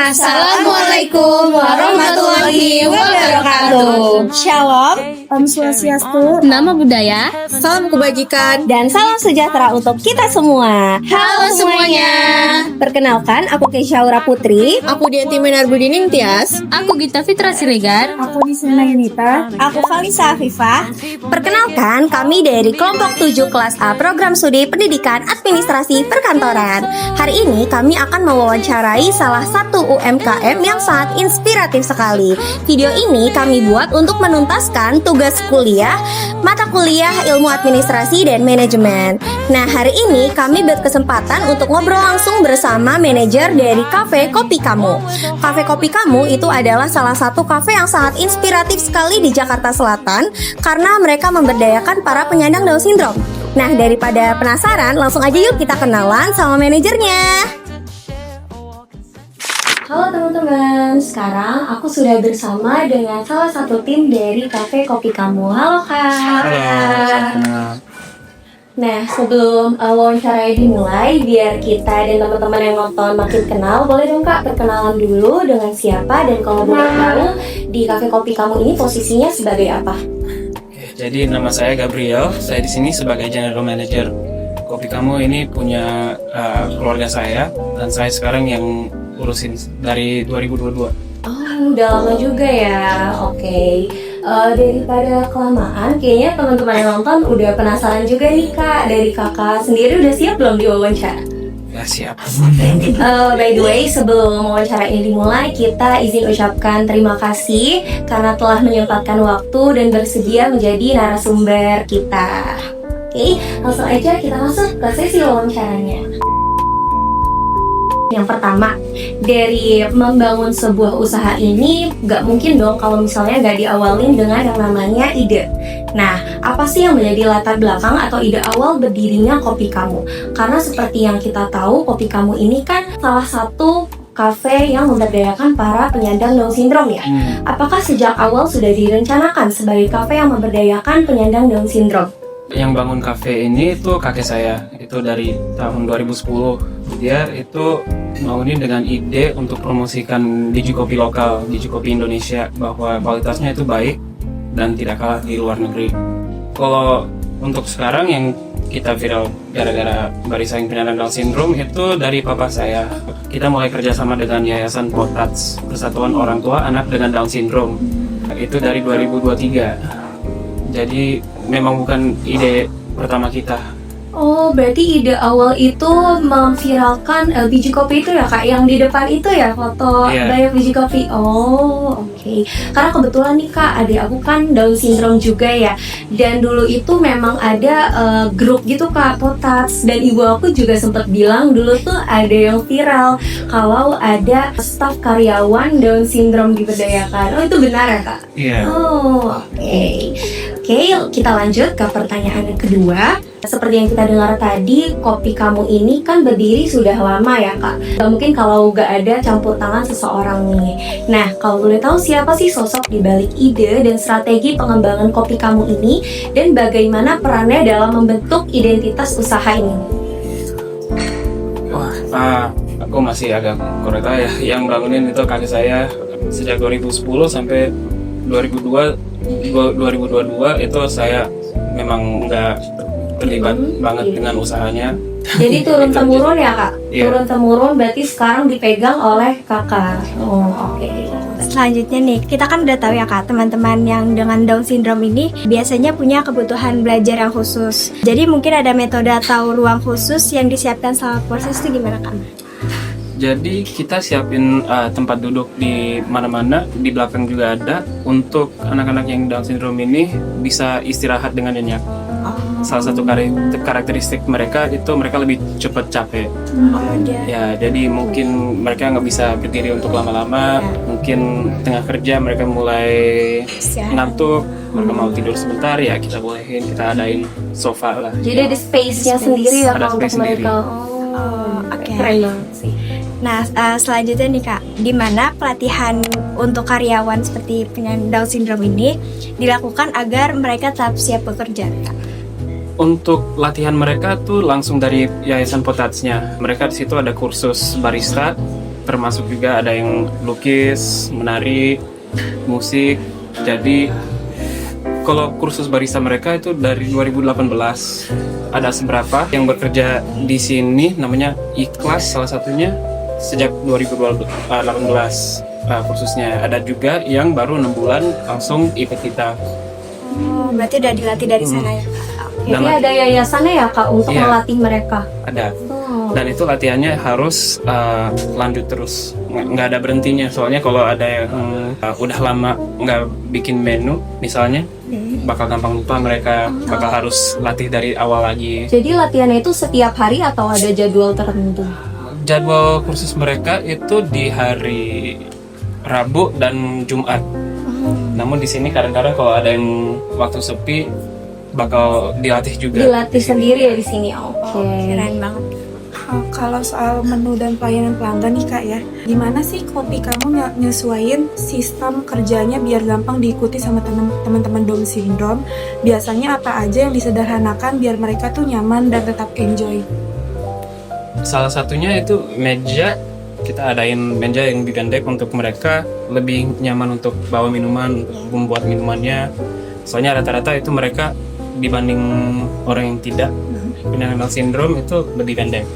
Assalamualaikum warahmatullahi wabarakatuh. Shalom, Om Swastiastu, Nama budaya. Salam kebajikan dan salam sejahtera untuk kita semua. Halo semuanya. Perkenalkan, aku Kesyaura Putri. Aku Dianti Minarbudining Tias. Aku Gita Fitra Siregar. Aku Disna Yunita. Aku Kalisa Afifah. Perkenalkan, kami dari kelompok 7 kelas A Program Studi Pendidikan Administrasi Perkantoran. Hari ini kami akan mewawancarai salah satu UMKM yang sangat inspiratif sekali. Video ini kami buat untuk menuntaskan tugas kuliah, mata kuliah Ilmu Administrasi dan Manajemen. Nah, hari ini kami berkesempatan untuk ngobrol langsung bersama manajer dari Cafe Kopi Kamu. Cafe Kopi Kamu itu adalah salah satu kafe yang sangat inspiratif sekali di Jakarta Selatan karena mereka memberdayakan para penyandang Down Syndrome. Nah, daripada penasaran, langsung aja yuk kita kenalan sama manajernya. Halo teman-teman, sekarang aku sudah bersama dengan salah satu tim dari Cafe Kopi Kamu. Halo Kak. Halo. Nah, sebelum wawancara dimulai, biar kita dan teman-teman yang nonton makin kenal, boleh dong Kak perkenalan dulu dengan siapa dan kalau boleh tahu di Cafe Kopi Kamu ini posisinya sebagai apa? Jadi nama saya Gabriel, saya di sini sebagai General Manager. Kopi Kamu ini punya keluarga saya dan saya sekarang yang urusin dari 2022. Oh, udah lama juga ya. Oke. Daripada kelamaan, kayaknya teman-teman yang nonton udah penasaran juga nih Kak. Dari kakak sendiri udah siap belum diwawancara? Ya siap. By the way, sebelum wawancara ini dimulai, kita izin ucapkan terima kasih karena telah menyempatkan waktu dan bersedia menjadi narasumber kita. Oke, langsung aja kita masuk ke sesi wawancaranya. Yang pertama, dari membangun sebuah usaha ini gak mungkin dong kalau misalnya gak diawalin dengan yang namanya ide. Nah, apa sih yang menjadi latar belakang atau ide awal berdirinya Kopi Kamu? Karena seperti yang kita tahu, Kopi Kamu ini kan salah satu kafe yang memberdayakan para penyandang Down Syndrome ya. Apakah sejak awal sudah direncanakan sebagai kafe yang memberdayakan penyandang Down Syndrome? Yang bangun kafe ini tuh kakek saya, itu dari tahun 2010. Dia itu bangunin dengan ide untuk promosikan biji kopi lokal, biji kopi Indonesia, bahwa kualitasnya itu baik dan tidak kalah di luar negeri. Kalau untuk sekarang yang kita viral gara-gara barisan penyandang Down Syndrome itu dari papa saya. Kita mulai kerjasama dengan Yayasan Potats, Persatuan Orang Tua Anak dengan Down Syndrome. Itu dari 2023. Jadi memang bukan ide pertama kita. Oh, berarti ide awal itu memviralkan biji kopi itu ya Kak? Yang di depan itu ya foto banyak biji kopi. Oh, oke. Karena kebetulan nih Kak, adik aku kan Down Syndrome juga ya. Dan dulu itu memang ada grup gitu Kak, Potats. Dan ibu aku juga sempat bilang dulu tuh ada yang viral kalau ada staf karyawan Down Syndrome diberdayakan. Oh, itu benar ya Kak? Iya. Oh, oke. Oke, kita lanjut ke pertanyaan yang kedua. Seperti yang kita dengar tadi, Kopi Kamu ini kan berdiri sudah lama ya Kak. Gak mungkin kalau gak ada campur tangan seseorang nih. Nah, kalau boleh tahu siapa sih sosok di balik ide dan strategi pengembangan Kopi Kamu ini, dan bagaimana perannya dalam membentuk identitas usaha ini? Wah, aku masih agak kurang tahu ya. Yang bangunin itu kakek saya sejak 2010 sampai 2022 itu saya memang nggak terlibat banget dengan usahanya. Jadi turun-temurun ya Kak? Iya. Turun-temurun berarti sekarang dipegang oleh kakak. Oh, oke. Selanjutnya nih, kita kan udah tahu ya Kak, teman-teman yang dengan Down Syndrome ini biasanya punya kebutuhan belajar yang khusus. Jadi mungkin ada metode atau ruang khusus yang disiapkan selama proses itu gimana Kak? Jadi kita siapin tempat duduk di mana-mana, di belakang juga ada untuk anak-anak yang Down Syndrome ini bisa istirahat dengan nyenyak. Salah satu karakteristik mereka itu mereka lebih cepat capek. Ya, jadi mungkin mereka nggak bisa berdiri untuk lama-lama. Mungkin tengah kerja mereka mulai ngantuk, mereka mau tidur sebentar, ya kita bolehin, kita adain sofa lah. Jadi ada space-nya sendiri ya Ada Kak untuk space sendiri. mereka. Oke. Keren banget sih. Nah, selanjutnya nih Kak, di mana pelatihan untuk karyawan seperti penyandang Down Syndrome ini dilakukan agar mereka tetap siap bekerja Kak? Untuk latihan mereka tuh langsung dari Yayasan Potatsnya. Mereka di situ ada kursus barista, termasuk juga ada yang lukis, menari, musik. Jadi kalau kursus barista mereka itu dari 2018. Ada seberapa yang bekerja di sini, namanya Ikhlas salah satunya sejak 2018 kursusnya. Ada juga yang baru 6 bulan langsung ikut kita. Oh, berarti udah dilatih dari sana ya Kak? Jadi ada yayasannya ya Kak untuk Iya. melatih mereka. Ada. Oh. Dan itu latihannya harus lanjut terus, nggak ada berhentinya. Soalnya kalau ada yang udah lama nggak bikin menu misalnya, bakal gampang lupa, mereka bakal harus latih dari awal lagi. Jadi latihannya itu setiap hari atau ada jadwal tertentu? Jadwal kursus mereka itu di hari Rabu dan Jumat. Namun di sini kadang-kadang kalau ada yang waktu sepi bakal dilatih juga. Dilatih sendiri ya di sini. Oke. Keren banget. Kalau soal menu dan pelayanan pelanggan nih Kak ya, gimana sih kopi kamu nyesuaiin sistem kerjanya biar gampang diikuti sama teman-teman Down syndrome? Biasanya apa aja yang disederhanakan biar mereka tuh nyaman dan tetap enjoy? Salah satunya itu meja. Kita adain meja yang lebih pendek untuk mereka lebih nyaman untuk bawa minuman, membuat minumannya. Soalnya rata-rata itu mereka dibanding orang yang tidak punya Down syndrome itu lebih pendek.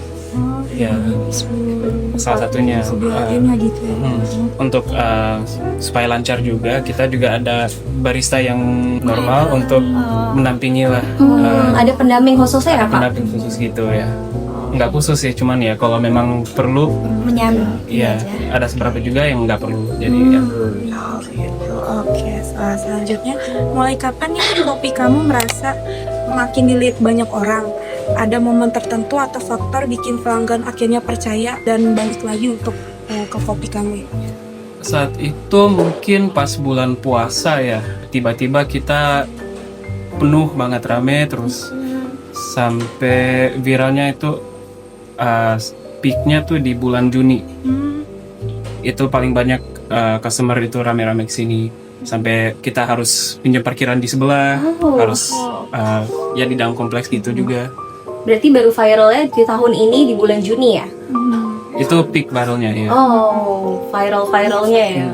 Ya, salah satunya. Gitu ya. Untuk supaya lancar juga, kita juga ada barista yang normal untuk mendampingi lah. Ada pendamping khususnya ya Kak? Pendamping khusus gitu ya. Nggak khusus sih, cuman ya kalau memang perlu, Menyambung. ya ada beberapa juga yang nggak perlu. Jadi ya. Oke, selanjutnya, mulai kapan nih kopi kamu merasa makin dilihat banyak orang? Ada momen tertentu atau faktor bikin pelanggan akhirnya percaya dan balik lagi untuk ke kopi kamu? Saat itu mungkin pas bulan puasa ya, tiba-tiba kita penuh banget, rame terus sampai viralnya itu peaknya tuh di bulan Juni. Itu paling banyak customer itu rame-rame kesini sampai kita harus pinjam parkiran di sebelah, harus ya di dalam kompleks gitu juga. Berarti baru viralnya di tahun ini di bulan Juni ya? Itu peak viralnya ya. Oh, viral-viralnya ya.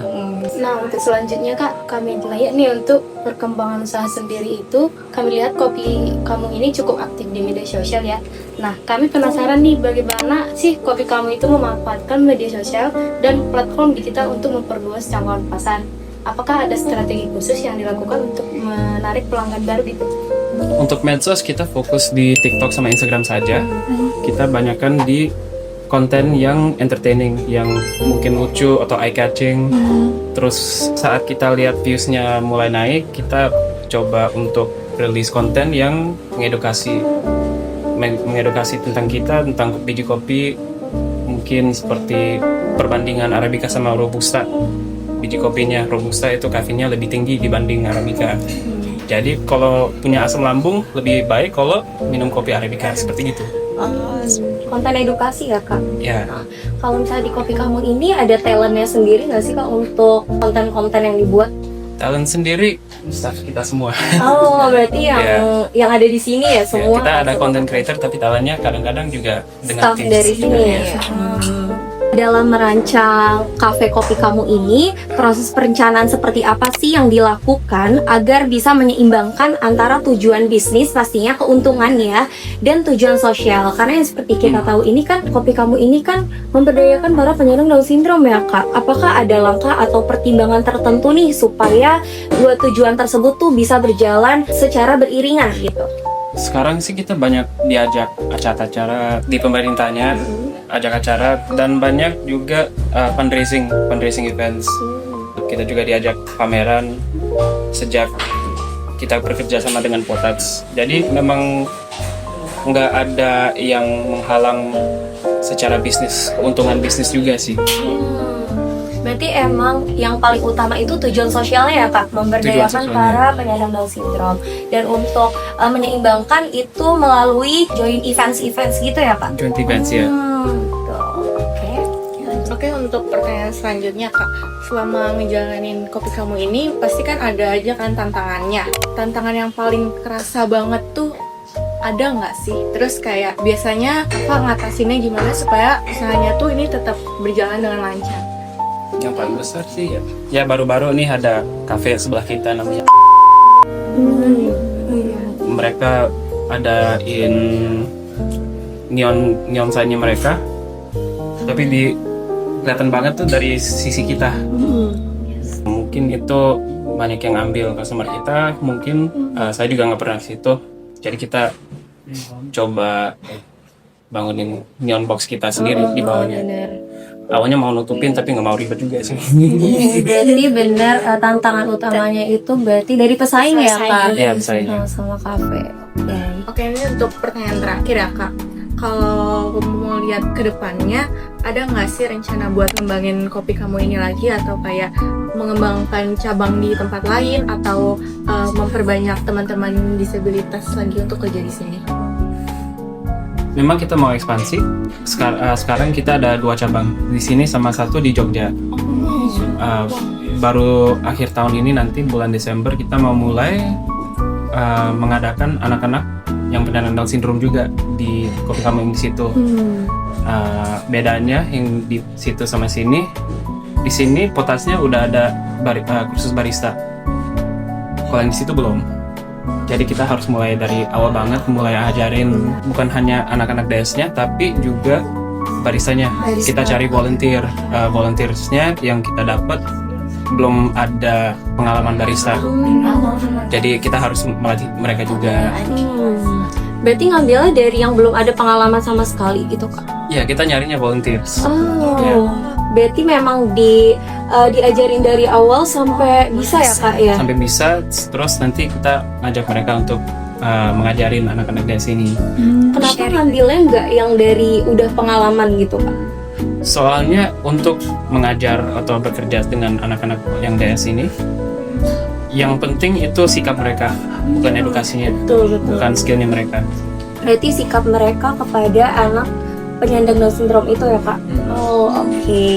Nah, untuk selanjutnya Kak, kami lihat nih untuk perkembangan usaha sendiri itu, kami lihat kopi kamu ini cukup aktif di media sosial ya. Nah, kami penasaran nih bagaimana sih kopi kamu itu memanfaatkan media sosial dan platform digital untuk memperluas jangkauan pasar. Apakah ada strategi khusus yang dilakukan untuk menarik pelanggan baru gitu? Untuk medsos kita fokus di TikTok sama Instagram saja. Kita banyakkan di konten yang entertaining, yang mungkin lucu atau eye catching. Terus saat kita lihat viewsnya mulai naik, kita coba untuk rilis konten yang mengedukasi tentang kita, tentang biji kopi, mungkin seperti perbandingan Arabica sama Robusta. Biji kopinya Robusta itu kafeinnya lebih tinggi dibanding Arabica. Jadi kalau punya asam lambung lebih baik kalau minum kopi Arabica, seperti gitu. Konten edukasi ya Kak? Ya, Kalau misalnya di kopi kamu ini ada talentnya sendiri nggak sih Kak untuk konten-konten yang dibuat? talent sendiri staff kita semua. Oh, berarti yang ada di sini ya Ya, semua? kita ada content creator tapi talentnya kadang-kadang juga dengan Staff tips dari juga sini ya. ya? Dalam merancang kafe kopi kamu ini, proses perencanaan seperti apa sih yang dilakukan agar bisa menyeimbangkan antara tujuan bisnis, pastinya keuntungan ya, dan tujuan sosial? Karena yang seperti kita tahu ini kan, kopi kamu ini kan memberdayakan para penyandang Down syndrome ya Kak. Apakah ada langkah atau pertimbangan tertentu nih supaya dua tujuan tersebut tuh bisa berjalan secara beriringan gitu? Sekarang sih kita banyak diajak acara-acara di pemerintahnya, ajak acara, dan banyak juga fundraising events. Kita juga diajak pameran sejak kita bekerja sama dengan Potats. Jadi memang nggak ada yang menghalang secara bisnis, keuntungan bisnis juga sih. Berarti emang yang paling utama itu tujuan sosialnya ya Kak, memberdayakan sosialnya. para penyandang Down syndrome. Dan untuk menyeimbangkan itu melalui joint events gitu ya Kak? Joint events ya. Betul. Oke. Oke, untuk pertanyaan selanjutnya Kak, selama ngejalanin kopi kamu ini pasti kan ada aja kan tantangannya. Tantangan yang paling kerasa banget tuh ada nggak sih? Terus kayak biasanya Kakak ngatasinnya gimana supaya usahanya tuh ini tetap berjalan dengan lancar? Yang paling besar sih ya baru-baru nih ada kafe sebelah kita namanya. Mereka adain neon sign-nya mereka, tapi kelihatan banget tuh dari sisi kita. Mungkin itu banyak yang ambil customer kita, mungkin saya juga nggak pernah ke situ, jadi kita coba bangunin neon box kita sendiri di bawahnya. Awalnya mau nutupin tapi nggak mau ribet juga sih. Berarti benar tantangan utamanya itu berarti dari pesaing ya Kak? Iya, pesaing. Sama kafe. Oke, ini untuk pertanyaan terakhir ya Kak. Kalau mau lihat ke depannya, ada nggak sih rencana buat ngembangin kopi kamu ini lagi, atau kayak mengembangkan cabang di tempat lain, atau memperbanyak teman-teman disabilitas lagi untuk kerja di sini? Memang kita mau ekspansi. Sekarang kita ada 2 cabang di sini sama 1 di Jogja. Baru akhir tahun ini nanti bulan Desember kita mau mulai mengadakan anak-anak yang penyandang Down syndrome juga di kopi kamu di situ. Bedanya yang di situ sama sini, di sini potasnya udah ada kursus barista. Kalau yang di situ belum. Jadi kita harus mulai dari awal banget, mulai ajarin bukan hanya anak-anak DS-nya, tapi juga baristanya. Kita cari volunteersnya yang kita dapat belum ada pengalaman barista. Jadi kita harus melatih mereka juga. Berarti ngambilnya dari yang belum ada pengalaman sama sekali gitu Kak? Ya, kita nyarinya volunteers. Berarti memang diajarin dari awal sampai bisa ya Kak ya? Sampai bisa, terus nanti kita ngajak mereka untuk mengajarin anak-anak dari sini. Kenapa ngambilnya nggak yang dari udah pengalaman gitu Kak? Soalnya untuk mengajar atau bekerja dengan anak-anak yang DS ini, yang penting itu sikap mereka, bukan edukasinya, bukan skillnya mereka. Berarti sikap mereka kepada anak penyandang Down syndrome itu ya Kak? Oh oke.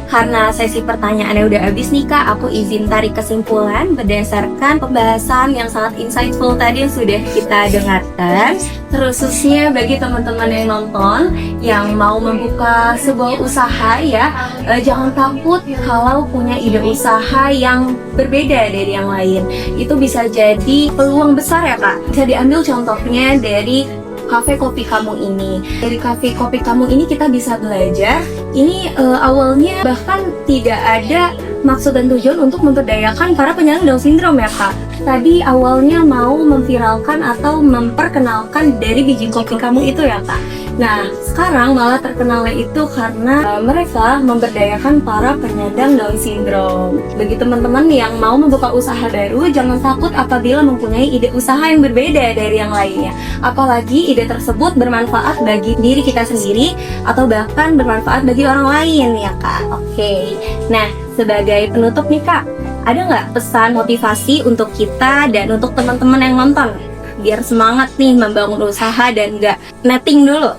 Karena sesi pertanyaannya udah habis nih Kak, aku izin tarik kesimpulan berdasarkan pembahasan yang sangat insightful tadi yang sudah kita dengarkan. Khususnya bagi teman-teman yang nonton yang mau membuka sebuah usaha ya, jangan takut kalau punya ide usaha yang berbeda dari yang lain. Itu bisa jadi peluang besar ya Kak. Bisa diambil contohnya dari kafe kopi kamu ini. Dari kafe kopi kamu ini kita bisa belajar. Ini awalnya bahkan tidak ada maksud dan tujuan untuk memberdayakan para penyandang Down syndrome ya Kak. Tadi awalnya mau memviralkan atau memperkenalkan dari biji kopi kamu itu ya Kak. Nah, sekarang malah terkenalnya itu karena mereka memberdayakan para penyandang Down syndrome. Bagi teman-teman yang mau membuka usaha baru, jangan takut apabila mempunyai ide usaha yang berbeda dari yang lainnya. Apalagi ide tersebut bermanfaat bagi diri kita sendiri atau bahkan bermanfaat bagi orang lain ya Kak. Oke. Nah, sebagai penutup nih Kak, ada nggak pesan motivasi untuk kita dan untuk teman-teman yang nonton? Biar semangat nih membangun usaha dan nggak netting dulu.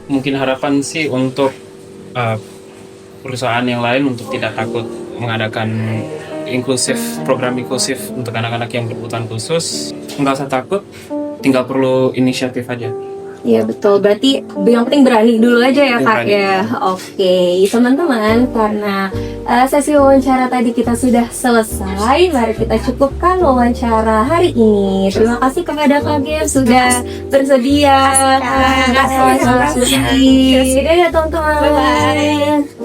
Mungkin harapan sih untuk perusahaan yang lain untuk tidak takut mengadakan program inklusif untuk anak-anak yang berkebutuhan khusus. Nggak usah takut, tinggal perlu inisiatif aja. Iya betul, berarti yang penting berani dulu aja ya Kak ya. Oke, teman-teman, karena sesi wawancara tadi kita sudah selesai, mari kita cukupkan wawancara hari ini. Terima kasih kepada Kak Gem sudah bersedia. Terima kasih. Dadah teman-teman. Bye-bye.